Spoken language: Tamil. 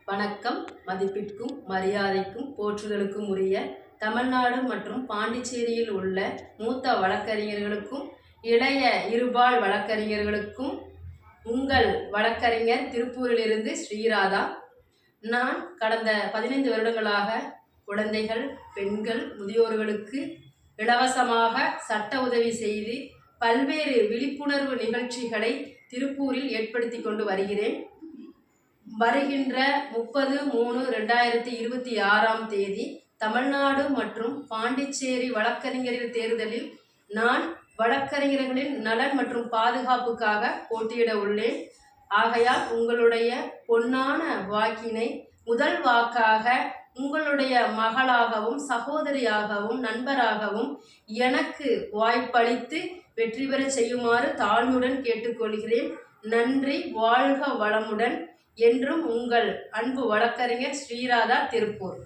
வணக்கம். மதிப்பிற்கும் மரியாதைக்கும் போற்றுதலுக்கும் உரிய தமிழ்நாடு மற்றும் பாண்டிச்சேரியில் உள்ள மூத்த வழக்கறிஞர்களுக்கும் இளைய இருபால் வழக்கறிஞர்களுக்கும் உங்கள் வழக்கறிஞர் திருப்பூரிலிருந்து ஸ்ரீராதா. நான் கடந்த 15 வருடங்களாக குழந்தைகள், பெண்கள், முதியோர்களுக்கு இலவசமாக சட்ட உதவி செய்து பல்வேறு விழிப்புணர்வு நிகழ்ச்சிகளை திருப்பூரில் ஏற்படுத்தி கொண்டு வருகிறேன். வருகின்ற 30/3/2026 தமிழ்நாடு மற்றும் பாண்டிச்சேரி வழக்கறிஞர்கள் தேர்தலில் நான் வழக்கறிஞர்களின் நலன் மற்றும் பாதுகாப்புக்காக போட்டியிட உள்ளேன். ஆகையால் உங்களுடைய பொன்னான வாக்கினை முதல் வாக்காக உங்களுடைய மகளாகவும் சகோதரியாகவும் நண்பராகவும் எனக்கு வாய்ப்பளித்து வெற்றி பெற செய்யுமாறு தாழ்மையுடன் கேட்டுக்கொள்கிறேன். நன்றி. வாழ்க வளமுடன். என்றும் உங்கள் அன்பு வழக்கறிஞர் ஸ்ரீராதா, திருப்பூர்.